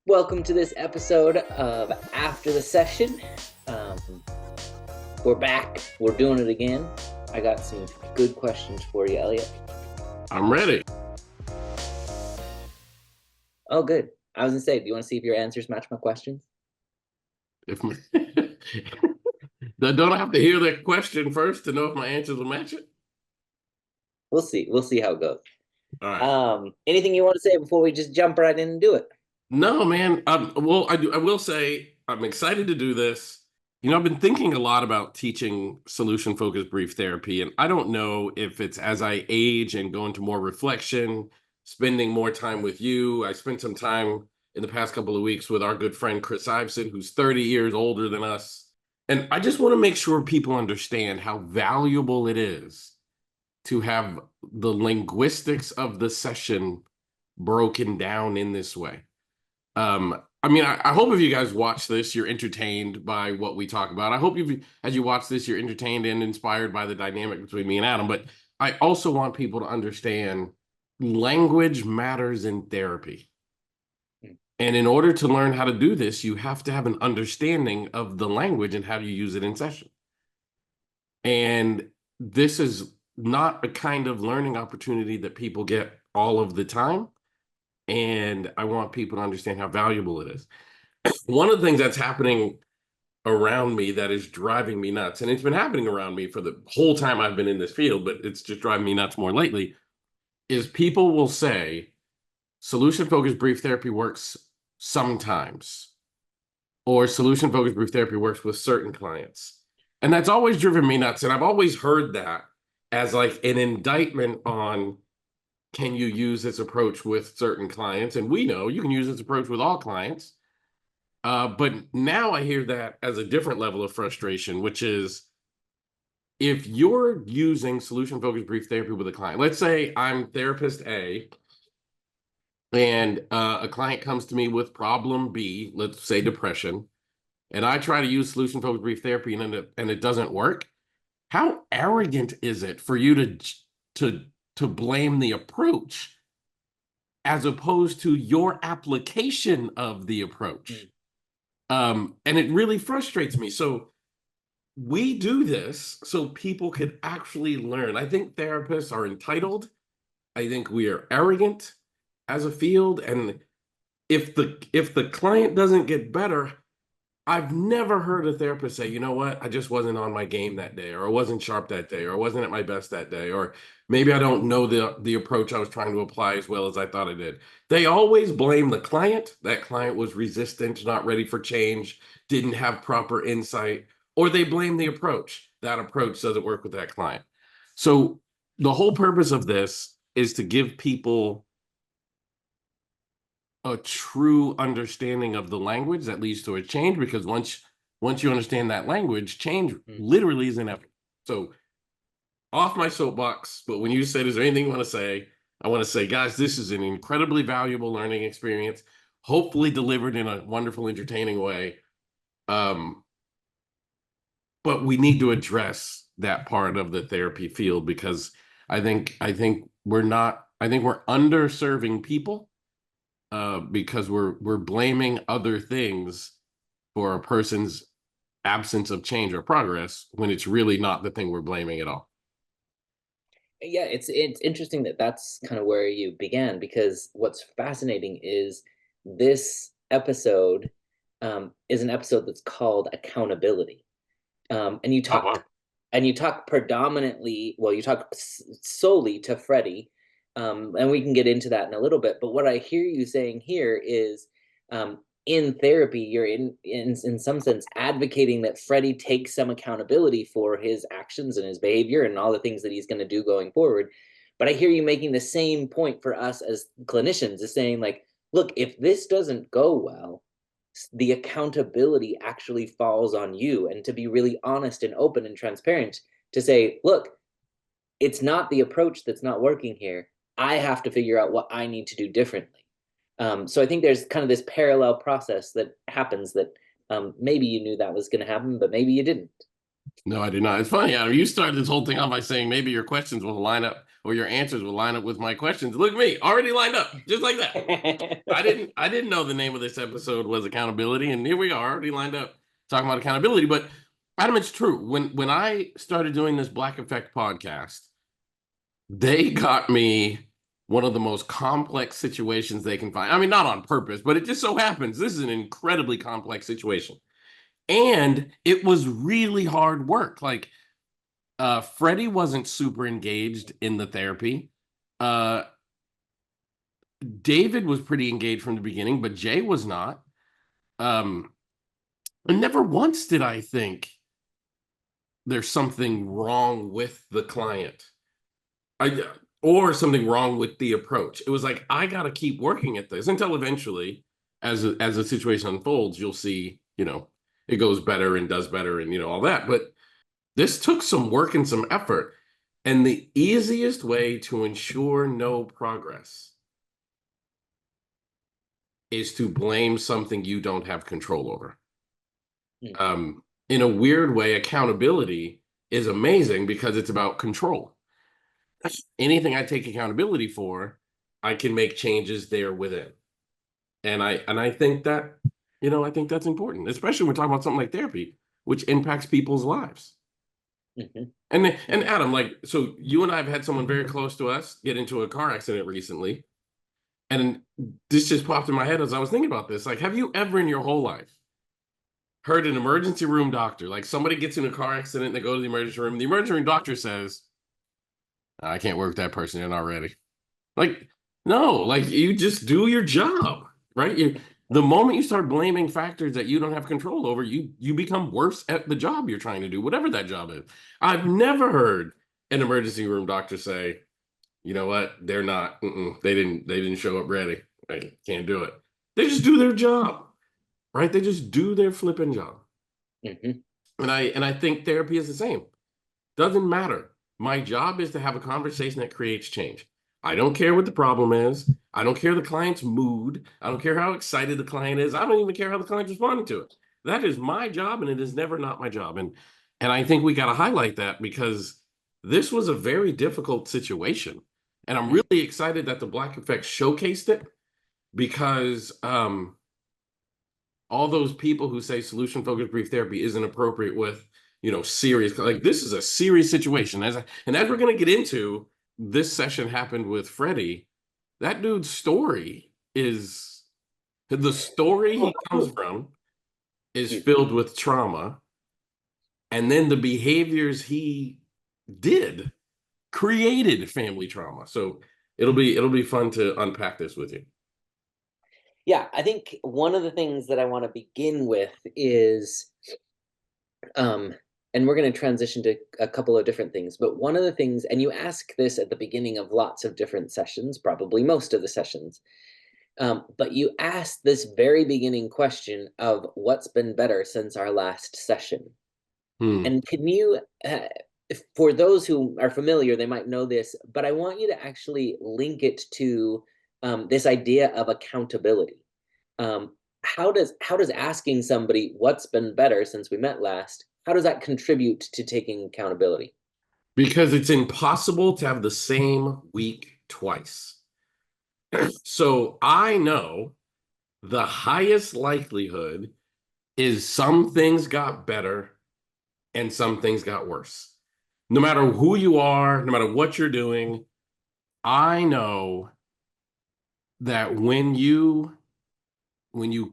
Welcome to this episode of After the Session. Um, we're back. We're doing it again. I got some good questions for you, Elliott. I'm ready. Oh, good. I was gonna say, do you want to see if your answers match my questions? If my... Don't I have to hear that question first to know if my answers will match it? We'll see. We'll see how it goes. All right. Anything you want to say before we just jump right in and do it? No, man. Well, I will say I'm excited to do this. I've been thinking a lot about teaching solution-focused brief therapy, and I don't know if it's as I age and go into more reflection, spending more time with you. I spent some time in the past couple of weeks with our good friend Chris Iveson, who's 30 years older than us. And I just want to make sure people understand how valuable it is to have the linguistics of the session broken down in this way. I hope if you guys watch this, you're entertained by what we talk about. I hope as you watch this, you're entertained and inspired by the dynamic between me and Adam. But I also want people to understand language matters in therapy. And in order to learn how to do this, you have to have an understanding of the language and how you use it in session. And this is not a kind of learning opportunity that people get all of the time. And I want people to understand how valuable it is. One of the things that's happening around me that is driving me nuts, and it's been happening around me for the whole time I've been in this field, but it's just driving me nuts more lately, is people will say solution-focused brief therapy works sometimes, or solution-focused brief therapy works with certain clients. And that's always driven me nuts. And I've always heard that as like an indictment on, can you use this approach with certain clients? And we know you can use this approach with all clients. But now I hear that as a different level of frustration, which is if you're using solution-focused brief therapy with a client, let's say I'm therapist A, and a client comes to me with problem B, let's say depression, and I try to use solution-focused brief therapy and it doesn't work. How arrogant is it for you to blame the approach as opposed to your application of the approach? And it really frustrates me. So we do this so people can actually learn. I think therapists are entitled. I think we are arrogant as a field. And if the client doesn't get better, I've never heard a therapist say, you know what, I just wasn't on my game that day, or I wasn't sharp that day, or I wasn't at my best that day, or maybe I don't know the approach I was trying to apply as well as I thought I did. They always blame the client. That client was resistant, not ready for change, didn't have proper insight, or they blame the approach. That approach doesn't work with that client. So the whole purpose of this is to give people a true understanding of the language that leads to a change, because once you understand that language, change literally is inevitable. So off my soapbox, but when you said, is there anything you want to say? I want to say, guys, this is an incredibly valuable learning experience, hopefully delivered in a wonderful, entertaining way. But we need to address that part of the therapy field, because I think we're underserving people. Because we're blaming other things for a person's absence of change or progress when it's really not the thing we're blaming at all. Yeah, it's interesting that that's kind of where you began, because what's fascinating is this episode is an episode that's called accountability. And you Oh, wow. talk predominantly, well, you talk solely to Freddie, and we can get into that in a little bit. But what I hear you saying here is, in therapy, you're in some sense advocating that Freddie takes some accountability for his actions and his behavior and all the things that he's going to do going forward. But I hear you making the same point for us as clinicians, is saying like, look, if this doesn't go well, the accountability actually falls on you, and to be really honest and open and transparent to say, look, it's not the approach that's not working here. I have to figure out what I need to do differently. So I think there's kind of this parallel process that happens that maybe you knew that was going to happen, but maybe you didn't. No, I did not. It's funny, Adam. You started this whole thing off by saying maybe your questions will line up or your answers would line up with my questions. Look at me, already lined up, just like that. I didn't know the name of this episode was accountability, and here we are, already lined up talking about accountability. But Adam, it's true. When I started doing this Black Effect podcast, they got me one of the most complex situations they can find. I mean, not on purpose, but it just so happens this is an incredibly complex situation. And it was really hard work. Like, Freddie wasn't super engaged in the therapy. Uh, David was pretty engaged from the beginning, but Jay was not. And never once did I think there's something wrong with the client. Or something wrong with the approach. It was like, I got to keep working at this until eventually, as the situation unfolds, you'll see, it goes better and does better and, all that. But this took some work and some effort. And the easiest way to ensure no progress is to blame something you don't have control over. In a weird way, accountability is amazing because it's about control. Anything I take accountability for, I can make changes there within. And I think that, I think that's important, especially when we're talking about something like therapy, which impacts people's lives. Mm-hmm. And Adam, like, so you and I have had someone very close to us get into a car accident recently. And this just popped in my head as I was thinking about this. Like, have you ever in your whole life heard an emergency room doctor, like somebody gets in a car accident and they go to the emergency room doctor says, I can't work with that person, they're not ready. Like, no, like, you just do your job, right? The moment you start blaming factors that you don't have control over, you become worse at the job you're trying to do, whatever that job is. I've never heard an emergency room doctor say, you know what, they're not, they didn't show up ready. I can't do it. They just do their job, right? They just do their flipping job. Mm-hmm. And I think therapy is the same. Doesn't matter. My job is to have a conversation that creates change. I don't care what the problem is. I don't care the client's mood. I don't care how excited the client is. I don't even care how the client's responding to it. That is my job, and it is never not my job. And I think we got to highlight that because this was a very difficult situation. And I'm really excited that the Black Effect showcased it because all those people who say solution-focused brief therapy isn't appropriate with serious, like, this is a serious situation. As we're going to get into, this session happened with Freddie. That dude's story is, the story he comes from is filled with trauma. And then the behaviors he did created family trauma. So it'll be fun to unpack this with you. Yeah, I think one of the things that I want to begin with is, and we're going to transition to a couple of different things, but one of the things, and you ask this at the beginning of lots of different sessions, probably most of the sessions, but you ask this very beginning question of what's been better since our last session. And can you, for those who are familiar, they might know this, but I want you to actually link it to this idea of accountability. How does asking somebody what's been better since we met last, how does that contribute to taking accountability? Because it's impossible to have the same week twice. So I know the highest likelihood is some things got better and some things got worse. No matter who you are, no matter what you're doing, I know that when you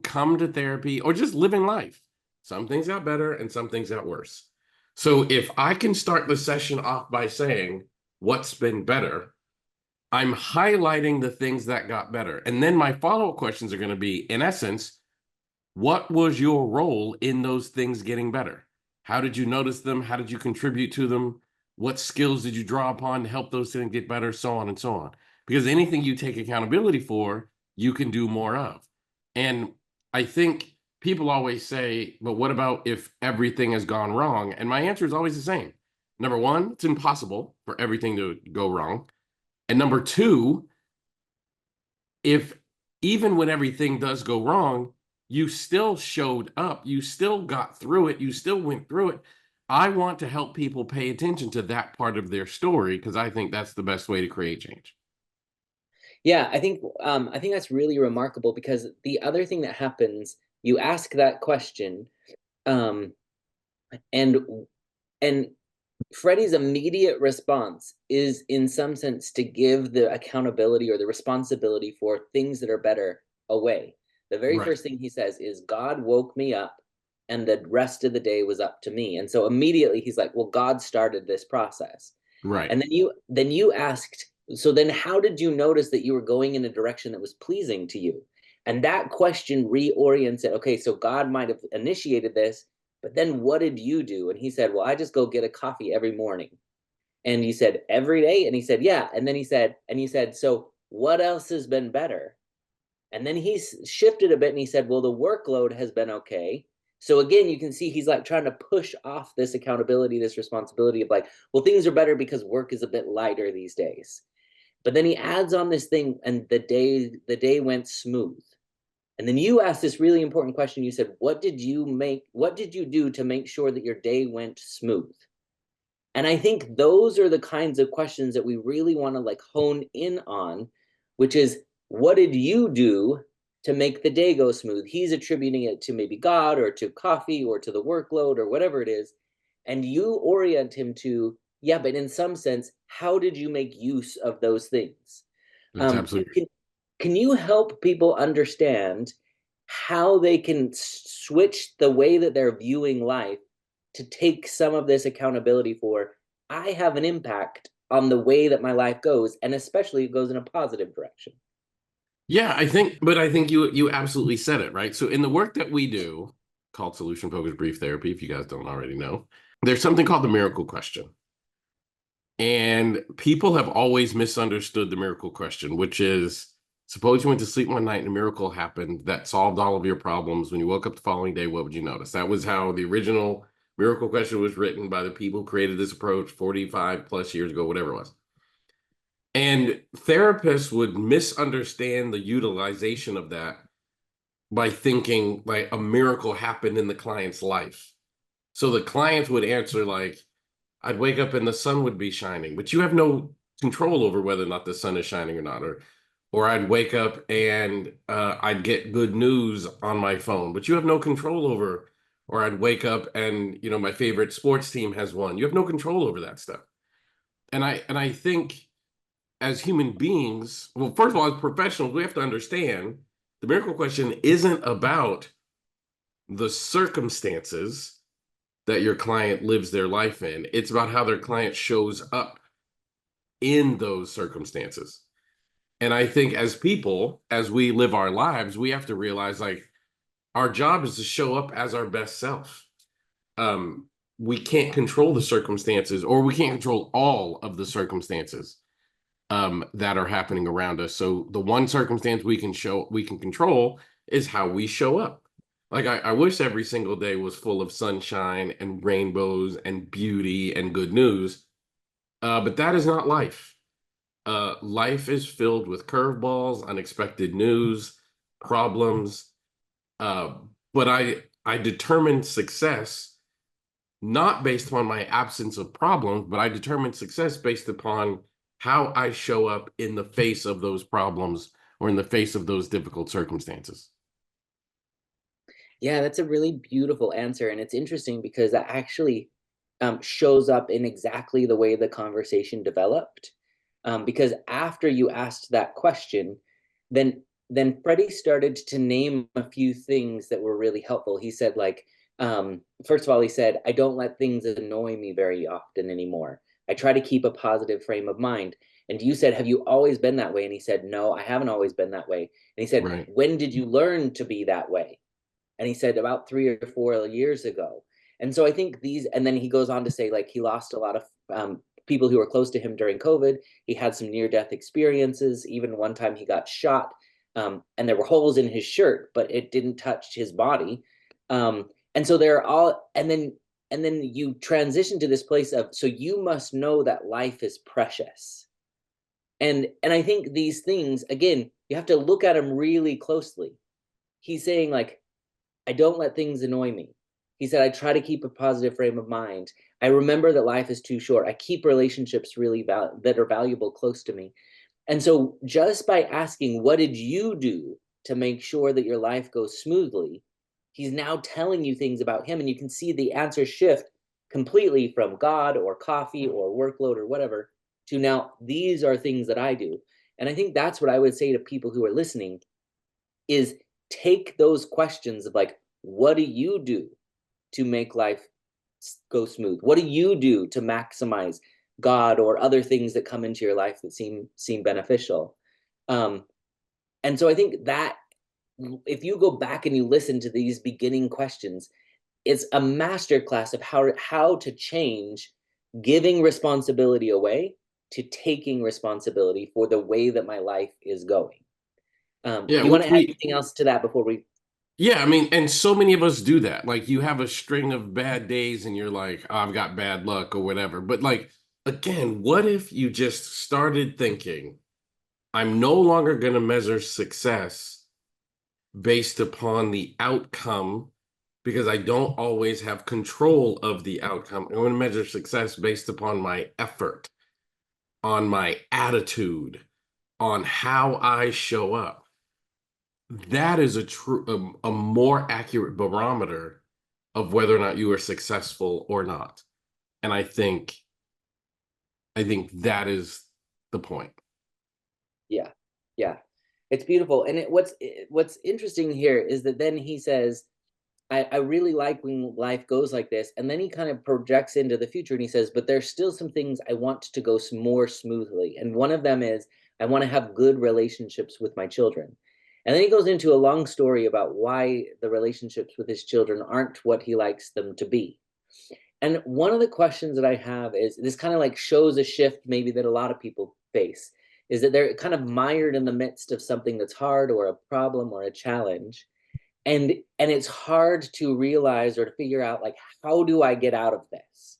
come to therapy or just living life, some things got better and some things got worse. So if I can start the session off by saying, what's been better, I'm highlighting the things that got better. And then my follow-up questions are going to be, in essence, what was your role in those things getting better? How did you notice them? How did you contribute to them? What skills did you draw upon to help those things get better? So on and so on. Because anything you take accountability for, you can do more of. And I think people always say, but what about if everything has gone wrong? And my answer is always the same. Number one, it's impossible for everything to go wrong. And number two, if even when everything does go wrong, you still showed up, you still got through it, you still went through it, I want to help people pay attention to that part of their story because I think that's the best way to create change. Yeah, I think that's really remarkable because the other thing that happens, you ask that question, um, and and Freddie's immediate response is, in some sense, to give the accountability or the responsibility for things that are better away. The very Right. first thing he says is, God woke me up, and the rest of the day was up to me. And so immediately he's like, well, God started this process. Right. And then you asked, so then how did you notice that you were going in a direction that was pleasing to you? And that question reorients it. Okay, so God might have initiated this, but then what did you do? And he said, well, I just go get a coffee every morning. And you said, every day? And he said, yeah. And then he said, so what else has been better? And then he shifted a bit and he said, well, the workload has been okay. So again, you can see he's like trying to push off this accountability, this responsibility of like, well, things are better because work is a bit lighter these days. But then he adds on this thing, and the day went smooth. And then you asked this really important question. You said, what did you do to make sure that your day went smooth? And I think those are the kinds of questions that we really want to like hone in on, which is, what did you do to make the day go smooth? He's attributing it to maybe God or to coffee or to the workload or whatever it is. And you orient him to, yeah, but in some sense, how did you make use of those things? That's Um, absolutely. can, can you help people understand how they can switch the way that they're viewing life to take some of this accountability for, I have an impact on the way that my life goes, and especially it goes in a positive direction? Yeah, I think you absolutely said it, right? So in the work that we do, called solution focused brief therapy, if you guys don't already know, there's something called the miracle question. And people have always misunderstood the miracle question, which is, suppose you went to sleep one night and a miracle happened that solved all of your problems. When you woke up the following day, what would you notice? That was how the original miracle question was written by the people who created this approach 45 plus years ago, whatever it was. And therapists would misunderstand the utilization of that by thinking like a miracle happened in the client's life. So the client would answer like, I'd wake up and the sun would be shining, but you have no control over whether or not the sun is shining or not. Or I'd wake up and I'd get good news on my phone, but you have no control over. Or I'd wake up and my favorite sports team has won. You have no control over that stuff. And I think as human beings, well, first of all, as professionals, we have to understand the miracle question isn't about the circumstances that your client lives their life in. It's about how their client shows up in those circumstances. And I think as people, as we live our lives, we have to realize like our job is to show up as our best self. Um, we can't control the circumstances, or we can't control all of the circumstances that are happening around us. So the one circumstance we can control is how we show up. Like I wish every single day was full of sunshine and rainbows and beauty and good news, but that is not life. Life is filled with curveballs, unexpected news, problems. Uh, but I determine success not based upon my absence of problems, but I determine success based upon how I show up in the face of those problems or in the face of those difficult circumstances. Yeah, that's a really beautiful answer. And it's interesting because that actually shows up in exactly the way the conversation developed. Because after you asked that question, then Freddie started to name a few things that were really helpful. He said, like, first of all, he said, I don't let things annoy me very often anymore. I try to keep a positive frame of mind. And you said, have you always been that way? And he said, no, I haven't always been that way. And he said, Right. when did you learn to be that way? And he said, about 3 or 4 years ago. And so I think these, and then he goes on to say, like, he lost a lot of people who were close to him during COVID. He had some near death experiences. Even one time he got shot, and there were holes in his shirt, but it didn't touch his body. And so they're all, and then you transition to this place of, so you must know that life is precious. And I think these things, again, you have to look at them really closely. He's saying, like, I don't let things annoy me. He said, I try to keep a positive frame of mind. I remember that life is too short. I keep relationships that are valuable close to me. And so just by asking, what did you do to make sure that your life goes smoothly? He's now telling you things about him, and you can see the answer shift completely from God or coffee or workload or whatever to now these are things that I do. And I think that's what I would say to people who are listening is take those questions of like, what do you do to make life go smooth? What do you do to maximize God or other things that come into your life that seem beneficial? Um, and so I think that if you go back and you listen to these beginning questions, it's a masterclass of how to change giving responsibility away to taking responsibility for the way that my life is going. Yeah, Do you want which to add we anything else to that before we? yeah, I mean, and so many of us do that. Like you have a string of bad days and you're like, oh, I've got bad luck or whatever. But like again, what if you just started thinking, I'm no longer going to measure success based upon the outcome because I don't always have control of the outcome. I'm going to measure success based upon my effort, on my attitude, on how I show up. That is a more accurate barometer of whether or not you are successful or not. And I think that is the point. Yeah, yeah, it's beautiful. And what's interesting here is that then he says, I really like when life goes like this. And then he kind of projects into the future and he says, but there's still some things I want to go more smoothly. And one of them is I want to have good relationships with my children. And then he goes into a long story about why the relationships with his children aren't what he likes them to be. And one of the questions that I have is this kind of like shows a shift maybe that a lot of people face is that they're kind of mired in the midst of something that's hard or a problem or a challenge, and it's hard to realize or to figure out like how do I get out of this,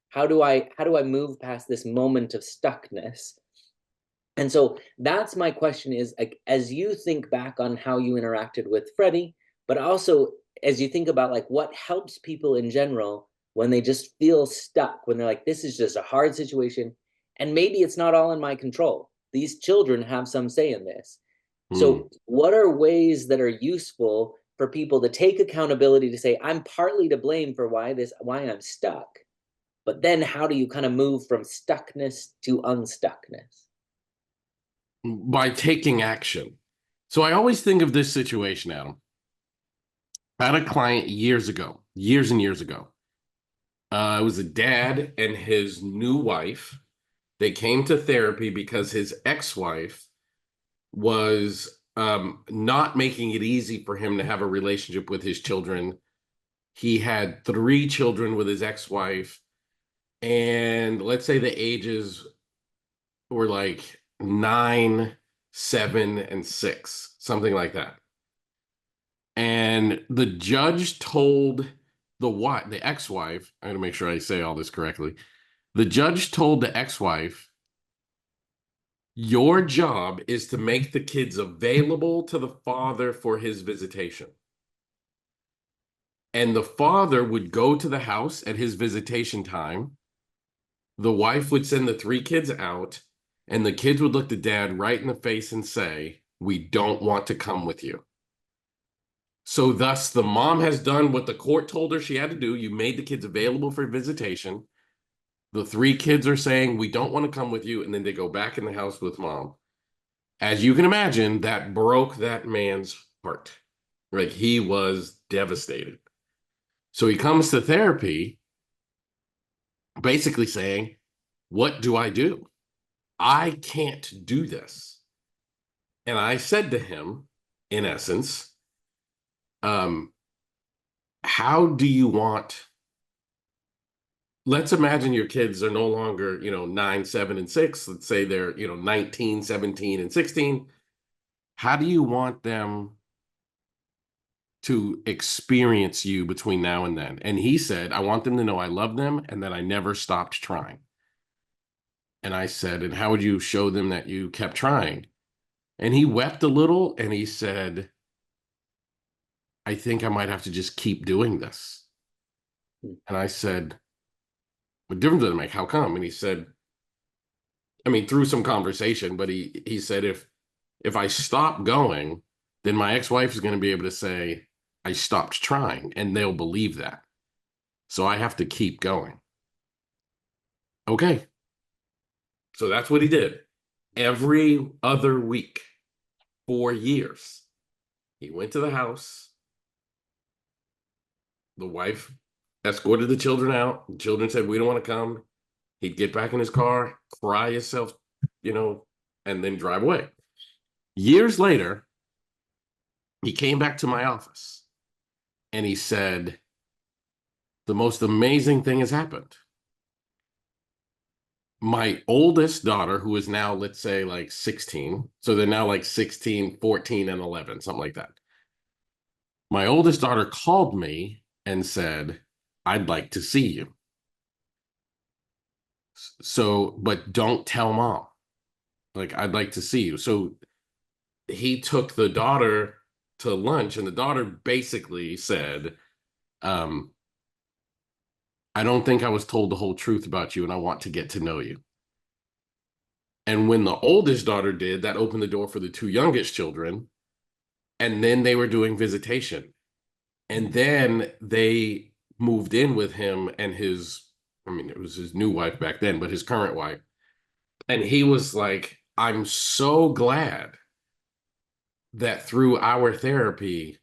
how do I move past this moment of stuckness. And so that's my question is like as you think back on how you interacted with Freddie, but also as you think about like what helps people in general when they just feel stuck, when they're like this is just a hard situation and maybe it's not all in my control, these children have some say in this. Hmm. So what are ways that are useful for people to take accountability to say I'm partly to blame for why I'm stuck, but then how do you kind of move from stuckness to unstuckness? By taking action. So I always think of this situation, Adam. I had a client years ago, years and years ago. It was a dad and his new wife. They came to therapy because his ex-wife was not making it easy for him to have a relationship with his children. He had 3 children with his ex-wife, and let's say the ages were like 9, 7, and 6, something like that. And the judge told the ex-wife, I'm gonna make sure I say all this correctly. The judge told the ex-wife, your job is to make the kids available to the father for his visitation. And the father would go to the house at his visitation time. The wife would send the 3 kids out, and the kids would look the dad right in the face and say, we don't want to come with you. So, thus, the mom has done what the court told her she had to do. You made the kids available for visitation. The 3 kids are saying, we don't want to come with you. And then they go back in the house with mom. As you can imagine, that broke that man's heart. Right? He was devastated. So he comes to therapy basically saying, what do I do? I can't do this. And I said to him, in essence, um, how do you want, let's imagine your kids are no longer, 9, 7, and 6. Let's say they're, 19, 17, and 16. How do you want them to experience you between now and then? And he said, I want them to know I love them and that I never stopped trying. And I said, and how would you show them that you kept trying? And he wept a little and he said, I think I might have to just keep doing this. Mm. And I said, what difference does it make? How come? And he said, I mean, through some conversation, but he said, if I stop going, then my ex-wife is going to be able to say I stopped trying, and they'll believe that. So I have to keep going. Okay. So that's what he did. Every other week, 4 years, he went to the house. The wife escorted the children out. The children said, "We don't want to come." He'd get back in his car, cry himself, you know, and then drive away. Years later, he came back to my office and he said, the most amazing thing has happened. My oldest daughter, who is now, let's say, like 16, so they're now like 16, 14, and 11, something like that. My oldest daughter called me and said, I'd like to see you. So, but don't tell mom. Like, I'd like to see you. So he took the daughter to lunch, and the daughter basically said, um, I don't think I was told the whole truth about you, and I want to get to know you. And when the oldest daughter did, that opened the door for the two youngest children. And then they were doing visitation. And then they moved in with him and his, I mean, it was his new wife back then, but his current wife. And he was like, I'm so glad that through our therapy,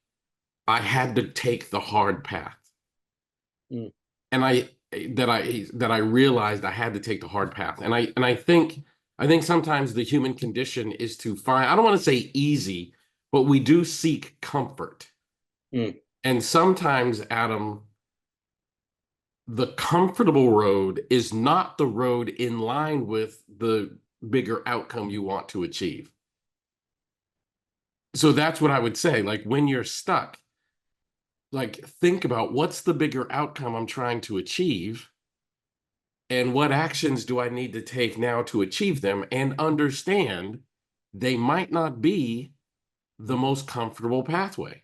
I had to take the hard path. Mm. And I realized I had to take the hard path. And I think sometimes the human condition is to find, I don't want to say easy, but we do seek comfort. Mm. And sometimes, Adam, the comfortable road is not the road in line with the bigger outcome you want to achieve. So that's what I would say. Like when you're stuck, like think about what's the bigger outcome I'm trying to achieve and what actions do I need to take now to achieve them, and understand they might not be the most comfortable pathway.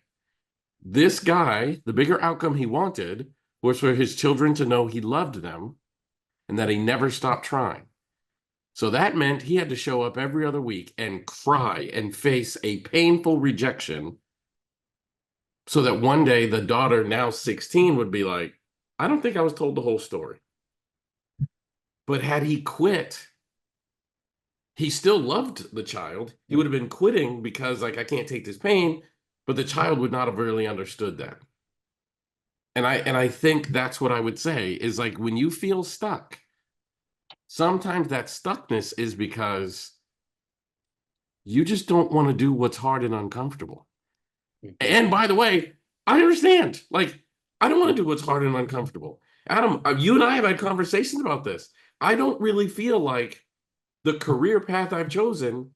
This guy, the bigger outcome he wanted was for his children to know he loved them and that he never stopped trying. So that meant he had to show up every other week and cry and face a painful rejection so that one day the daughter, now 16, would be like, I don't think I was told the whole story. But had he quit, he still loved the child. He would have been quitting because, like, I can't take this pain, but the child would not have really understood that. And I think that's what I would say is like when you feel stuck, sometimes that stuckness is because you just don't want to do what's hard and uncomfortable. Mhm. And by the way, I understand. Like, I don't want to do what's hard and uncomfortable. Adam, you and I have had conversations about this. I don't really feel like the career path I've chosen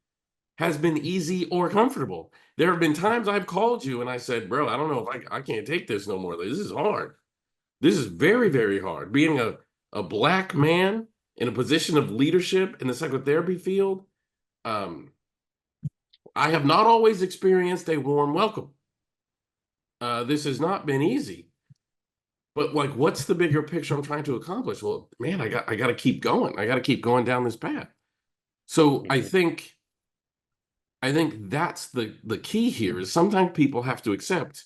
has been easy or comfortable. There have been times I've called you and I said, bro, I don't know if I can't take this no more. This is hard. This is very, very hard. Being a black man in a position of leadership in the psychotherapy field, um, I have not always experienced a warm welcome. This has not been easy. But like, what's the bigger picture I'm trying to accomplish? Well, man, I got to keep going. I got to keep going down this path. So Mhm. I think that's the key here is sometimes people have to accept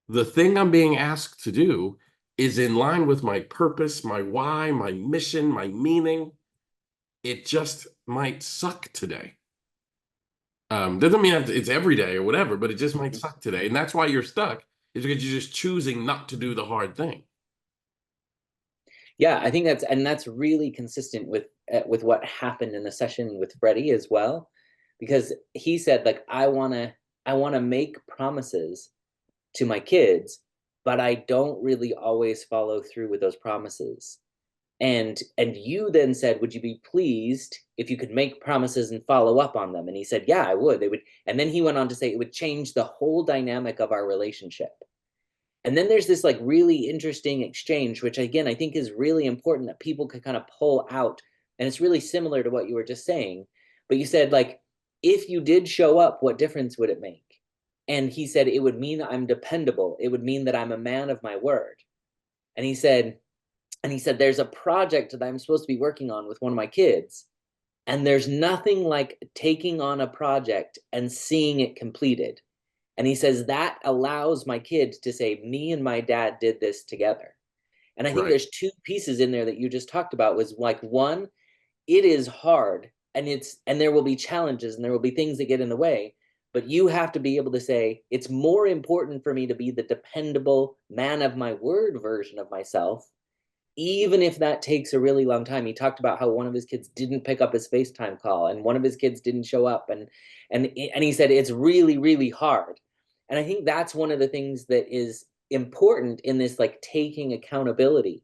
the thing I'm being asked to do is in line with my purpose, my why, my mission, my meaning. It just might suck today. Doesn't mean it's every day or whatever, but it just might Mhm. suck today. And that's why you're stuck, is because you're just choosing not to do the hard thing. Yeah, I think that's really consistent with what happened in the session with Freddie as well, because he said like I want to make promises to my kids, but I don't really always follow through with those promises. And you then said, would you be pleased if you could make promises and follow up on them? And he said, yeah, I would. They would. And then he went on to say it would change the whole dynamic of our relationship. And then there's this like really interesting exchange, which again I think is really important that people could kind of pull out. And it's really similar to what you were just saying. But you said like, if you did show up, what difference would it make? And he said it would mean I'm dependable. It would mean that I'm a man of my word. And he said, there's a project that I'm supposed to be working on with one of my kids. And there's nothing like taking on a project and seeing it completed. And he says that allows my kids to say, me and my dad did this together. And I think Right. there's two pieces in there that you just talked about was like one, it is hard and there will be challenges and there will be things that get in the way, but you have to be able to say it's more important for me to be the dependable man of my word version of myself, even if that takes a really long time. He talked about how one of his kids didn't pick up his FaceTime call and one of his kids didn't show up, and he said it's really, really hard. And I think that's one of the things that is important in this, like, taking accountability,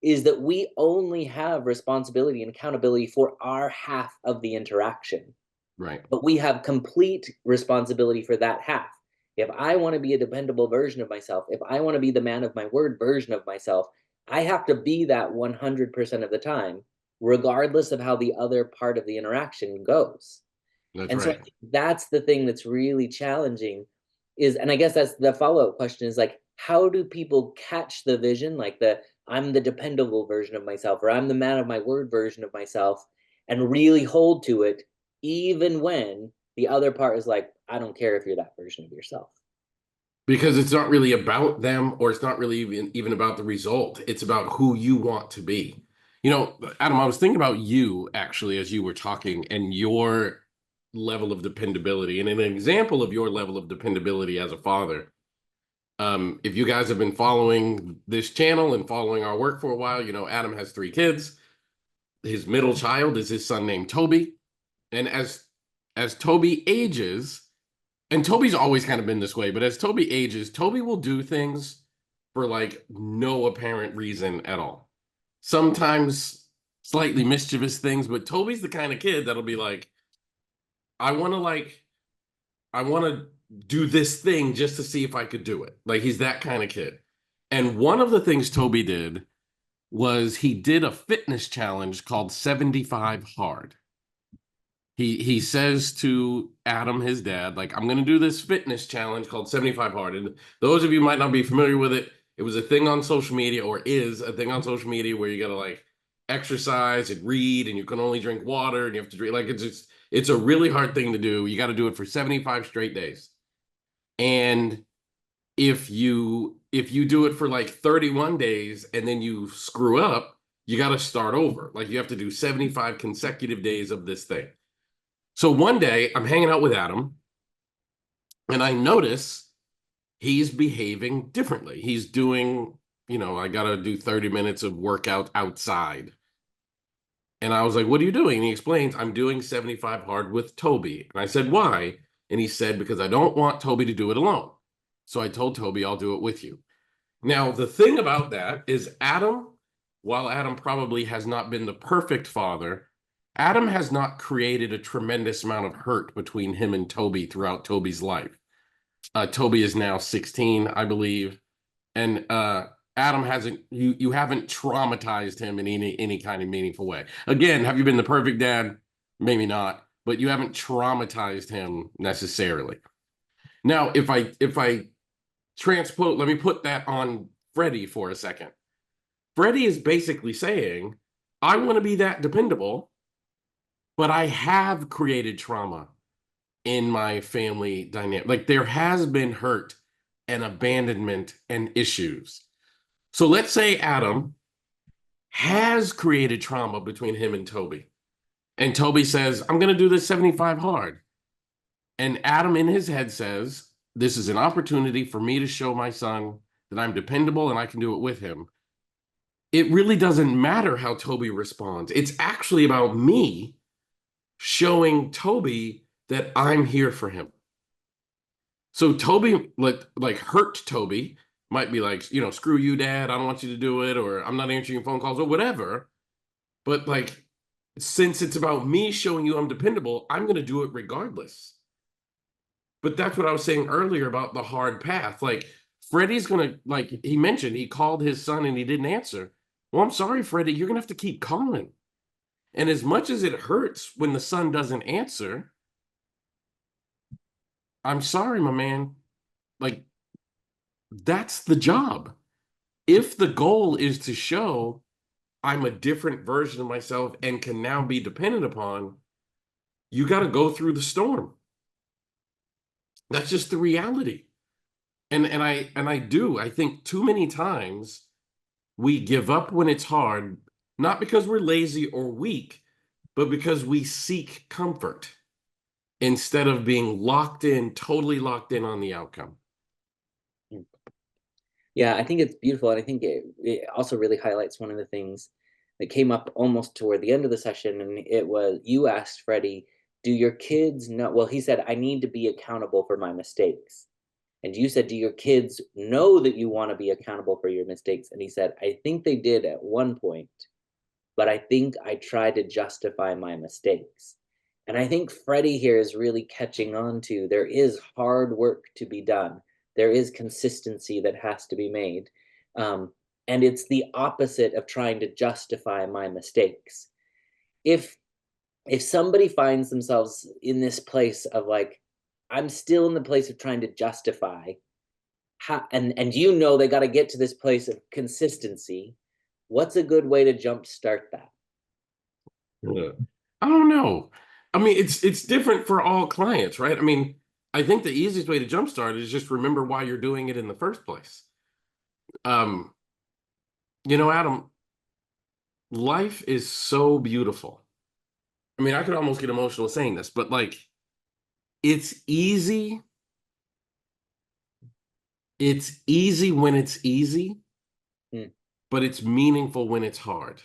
is that we only have responsibility and accountability for our half of the interaction, Right. but we have complete responsibility for that half. If I want to be a dependable version of myself, if I want to be the man of my word version of myself, I have to be that 100% of the time, regardless of how the other part of the interaction goes. That's And so I right. think that's the thing that's really challenging is, and I guess that's the follow-up question is like, how do people catch the vision? Like I'm the dependable version of myself, or I'm the man of my word version of myself, and really hold to it, even when the other part is like, I don't care if you're that version of yourself. Because it's not really about them, or it's not really even about the result. It's about who you want to be. Adam, I was thinking about you actually as you were talking and your level of dependability. And an example of your level of dependability as a father. If you guys have been following this channel and following our work for a while, Adam has 3 kids. His middle child is his son named Toby. And as Toby ages, and Toby's always kind of been this way, but as Toby ages, Toby will do things for like no apparent reason at all. Sometimes slightly mischievous things, but Toby's the kind of kid that'll be like, I want to like, I want to do this thing just to see if I could do it. Like he's that kind of kid. And one of the things Toby did was he did a fitness challenge called 75 Hard. He says to Adam, his dad, like, I'm going to do this fitness challenge called 75 Hard. And those of you might not be familiar with it. It was a thing on social media, or is a thing on social media, where you got to like exercise and read, and you can only drink water, and you have to drink, like, it's a really hard thing to do. You got to do it for 75 straight days. And if you do it for like 31 days and then you screw up, you got to start over. Like you have to do 75 consecutive days of this thing. So one day I'm hanging out with Adam and I notice he's behaving differently. He's doing, I got to do 30 minutes of workout outside. And I was like, what are you doing? And he explains, I'm doing 75 Hard with Toby. And I said, why? And he said, because I don't want Toby to do it alone. So I told Toby, I'll do it with you. Now, the thing about that is Adam, while Adam probably has not been the perfect father, Adam has not created a tremendous amount of hurt between him and Toby throughout Toby's life. Toby is now 16, I believe, and Adam hasn't. You haven't traumatized him in any kind of meaningful way. Again, have you been the perfect dad? Maybe not, but you haven't traumatized him necessarily. Now, if I transpose, let me put that on Freddie for a second. Freddie is basically saying, I want to be that dependable, but I have created trauma in my family dynamic. Like there has been hurt and abandonment and issues. So let's say Adam has created trauma between him and Toby. And Toby says, I'm going to do this 75 hard. And Adam in his head says, this is an opportunity for me to show my son that I'm dependable and I can do it with him. It really doesn't matter how Toby responds. It's actually about me showing Toby that I'm here for him. So Toby, like hurt Toby, might be like, screw you, dad. I don't want you to do it, or I'm not answering your phone calls, or whatever. But like, since it's about me showing you I'm dependable, I'm going to do it regardless. But that's what I was saying earlier about the hard path. Like, Freddie's going to, like, he mentioned he called his son and he didn't answer. Well, I'm sorry, Freddie, you're going to have to keep calling. And as much as it hurts when the son doesn't answer, I'm sorry, my man. Like, that's the job. If the goal is to show I'm a different version of myself and can now be dependent upon, you got to go through the storm. That's just the reality. And I think too many times we give up when it's hard, not because we're lazy or weak, but because we seek comfort instead of being locked in, totally locked in on the outcome. Yeah, I think it's beautiful. And I think it also really highlights one of the things that came up almost toward the end of the session. And it was, you asked Freddie, do your kids know? Well, he said, I need to be accountable for my mistakes. And you said, do your kids know that you want to be accountable for your mistakes? And he said, I think they did at one point, but I think I tried to justify my mistakes. And I think Freddie here is really catching on to there is hard work to be done. There is consistency that has to be made. And it's the opposite of trying to justify my mistakes. If if somebody finds themselves in this place of like, I'm still in the place of trying to justify how, and you know they got to get to this place of consistency, what's a good way to jumpstart that? Yeah. I don't know. I mean, it's different for all clients, right? I mean, I think the easiest way to jumpstart is just remember why you're doing it in the first place. Um, Adam, life is so beautiful. I mean, I could almost get emotional saying this, but like it's easy. It's easy when it's easy, Hmm. but it's meaningful when it's hard.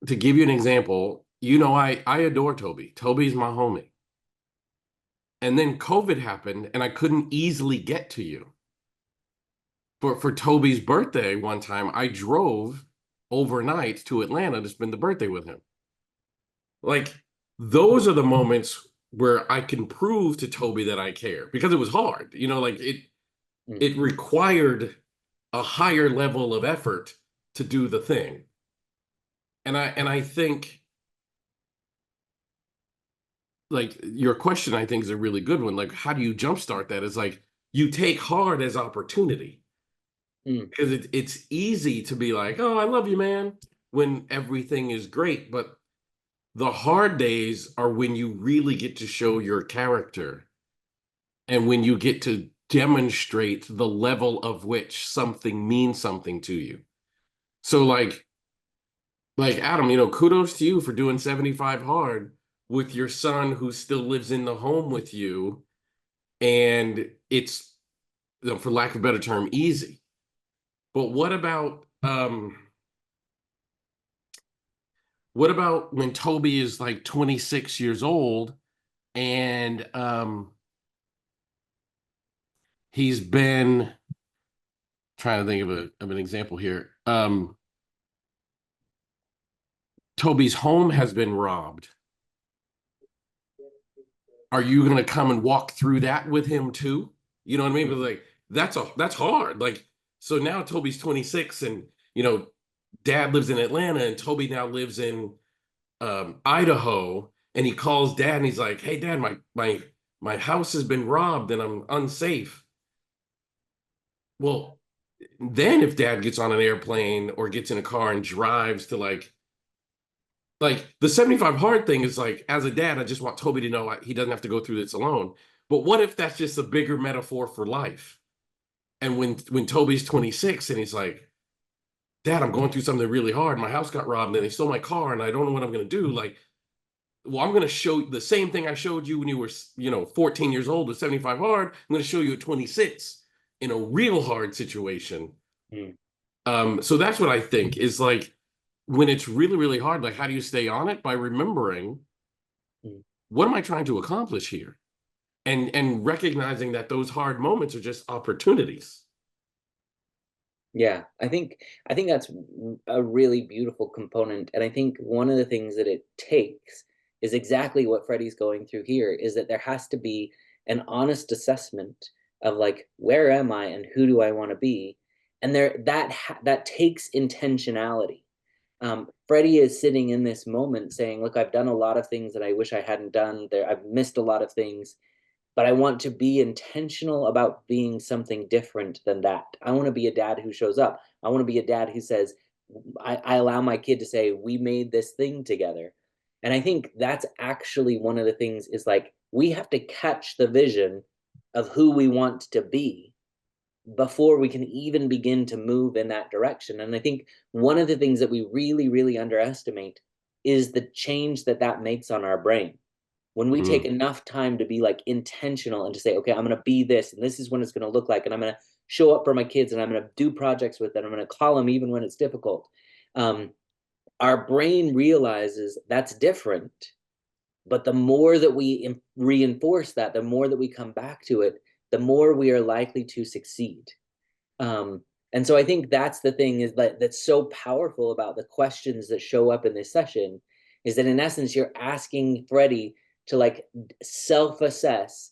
To give you an example, I adore Toby. Toby's my homie. And then COVID happened and I couldn't easily get to you. For Toby's birthday one time, I drove overnight to Atlanta to spend the birthday with him. Like those are the moments where I can prove to Toby that I care because it was hard. Like Hmm. it required a higher level of effort to do the thing. And I think like your question I think is a really good one. Like how do you jumpstart that? It's like you take hard as opportunity Hmm. because it's easy to be like, oh, I love you, man, when everything is great. But the hard days are when you really get to show your character and when you get to demonstrate the level of which something means something to you. So like Adam, kudos to you for doing 75 hard with your son who still lives in the home with you. And it's, for lack of a better term, easy. But what about when Toby is like 26 years old and he's been trying to think of an example here. Toby's home has been robbed. Are you going to come and walk through that with him too? You know what I mean? But Hmm. like that's hard. Like so now Toby's 26 and dad lives in Atlanta and Toby now lives in Idaho and he calls dad and he's like, "Hey dad, my house has been robbed and I'm unsafe." Well, then if dad gets on an airplane or gets in a car and drives to like the 75 hard thing is like as a dad I just want Toby to know he doesn't have to go through this alone. But what if that's just a bigger metaphor for life? And when Toby's 26 and he's like, "Dad, I'm going through something really hard. My house got robbed and they stole my car and I don't know what I'm going to do." Like, well, I'm going to show the same thing I showed you when you were 14 years old with 75 hard. I'm going to show you at 26 in a real hard situation. Hmm. So that's what I think is like when it's really, really hard, like how do you stay on it? By remembering Hmm. what am I trying to accomplish here? And recognizing that those hard moments are just opportunities. Yeah, I think that's a really beautiful component, and I think one of the things that it takes is exactly what Freddie's going through here, is that there has to be an honest assessment of like, where am I and who do I want to be, and that takes intentionality. Freddie is sitting in this moment saying, "Look, I've done a lot of things that I wish I hadn't done. There, I've missed a lot of things, but I want to be intentional about being something different than that. I want to be a dad who shows up. I want to be a dad who says, I allow my kid to say, we made this thing together. And I think that's actually one of the things is like, we have to catch the vision of who we want to be before we can even begin to move in that direction. And I think one of the things that we really, really underestimate is the change that that makes on our brain. When we take Mm, enough time to be like intentional and to say, okay, I'm going to be this, and this is what it's going to look like, and I'm going to show up for my kids, and I'm going to do projects with them, I'm going to call them even when it's difficult. Um, our brain realizes that's different, but the more that we reinforce that, the more that we come back to it, the more we are likely to succeed. Um, and so I think that's the thing is that that's so powerful about the questions that show up in this session is that in essence you're asking Freddie to like self-assess,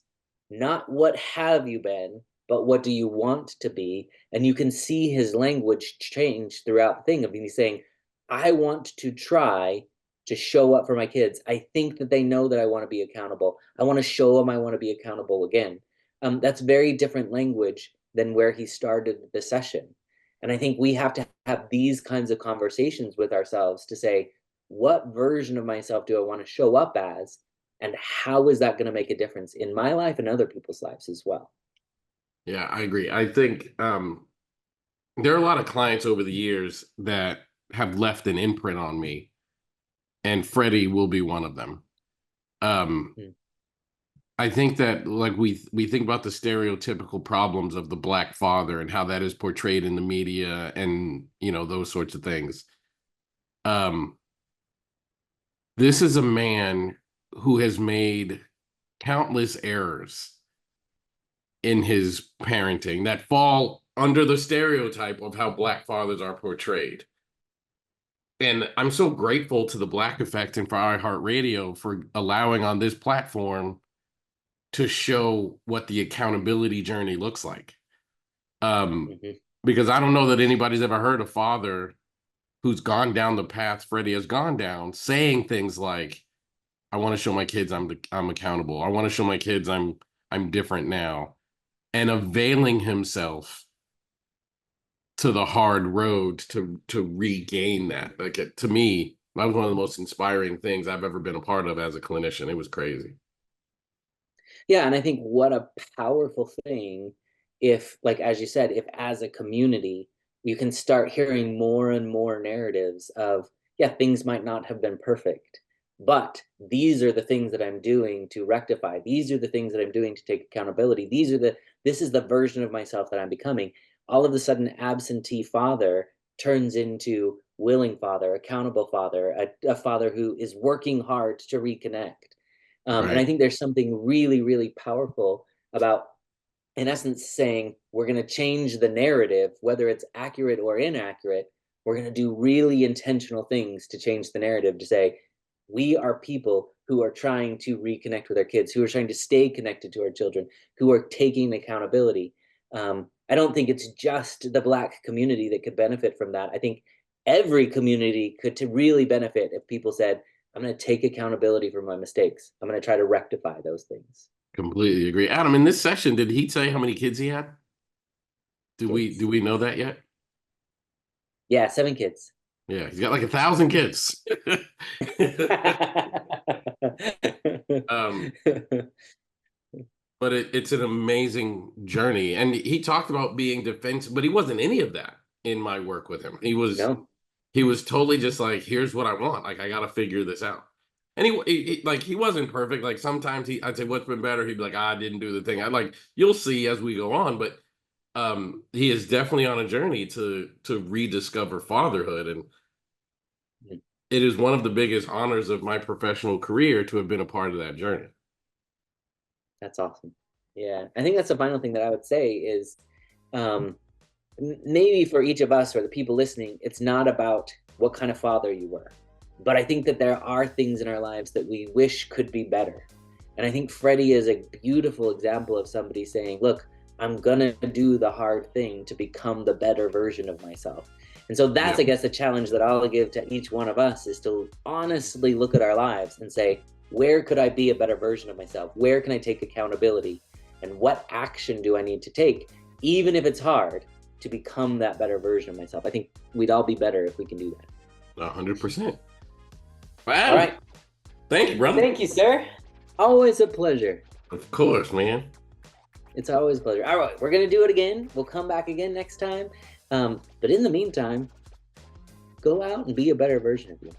not what have you been, but what do you want to be? And you can see his language change throughout the thing of he's saying, I want to try to show up for my kids. I think that they know that I want to be accountable. I want to show them I want to be accountable again. That's very different language than where he started the session. And I think we have to have these kinds of conversations with ourselves to say, what version of myself do I want to show up as? And how is that going to make a difference in my life and other people's lives as well? yeah, I agree. I think there are a lot of clients over the years that have left an imprint on me, and Freddie will be one of them. Um, Mm, I think that like we think about the stereotypical problems of the black father and how that is portrayed in the media and those sorts of things. Um, this is a man who has made countless errors in his parenting that fall under the stereotype of how black fathers are portrayed. And I'm so grateful to the Black Effect and for iHeartRadio for allowing on this platform to show what the accountability journey looks like. Um, mhm. because I don't know that anybody's ever heard a father who's gone down the path Freddie has gone down, saying things like, "I want to show my kids I'm accountable. I want to show my kids I'm different now," and availing himself to the hard road to regain that. Like to me, that was one of the most inspiring things I've ever been a part of as a clinician. It was crazy. Yeah, and I think what a powerful thing if, like, as you said, if as a community, you can start hearing more and more narratives of, yeah, things might not have been perfect, but these are the things that I'm doing to rectify. These are the things that I'm doing to take accountability. This is the version of myself that I'm becoming. All of a sudden, absentee father turns into willing father, accountable father, a father who is working hard to reconnect. And I Right. think there's something really, really powerful about, in essence, saying we're going to change the narrative, whether it's accurate or inaccurate. We're going to do really intentional things to change the narrative to say, we are people who are trying to reconnect with our kids, who are trying to stay connected to our children, who are taking accountability. I don't think it's just the Black community that could benefit from that. I think every community could to really benefit if people said, I'm going to take accountability for my mistakes. I'm going to try to rectify those things. Completely agree. Adam, in this session, did he say how many kids he had? Do Kids. we know that yet? Yeah, 7 kids. Yeah, he's got like 1,000 kids. um, but it's an amazing journey. And he talked about being defensive, but he wasn't any of that in my work with him. No. He was totally just like, here's what I want. Like I got to figure this out. And like he wasn't perfect. Like sometimes I'd say, what's been better? He'd be like, I didn't do the thing. I like you'll see as we go on, but he is definitely on a journey to rediscover fatherhood, and it is one of the biggest honors of my professional career to have been a part of that journey. That's awesome. Yeah, I think that's the final thing that I would say is um, maybe for each of us or the people listening, it's not about what kind of father you were, but I think that there are things in our lives that we wish could be better. And I think Freddie is a beautiful example of somebody saying, look, I'm gonna do the hard thing to become the better version of myself. And so that's, Yeah. I guess, the challenge that I'll give to each one of us is to honestly look at our lives and say, where could I be a better version of myself? Where can I take accountability? And what action do I need to take, even if it's hard, to become that better version of myself? I think we'd all be better if we can do that. 100%. All Wow. right. Thank you, brother. Thank you, sir. Always a pleasure. Of course, man. It's always a pleasure. All right, we're going to do it again. We'll come back again next time. But in the meantime, go out and be a better version of you.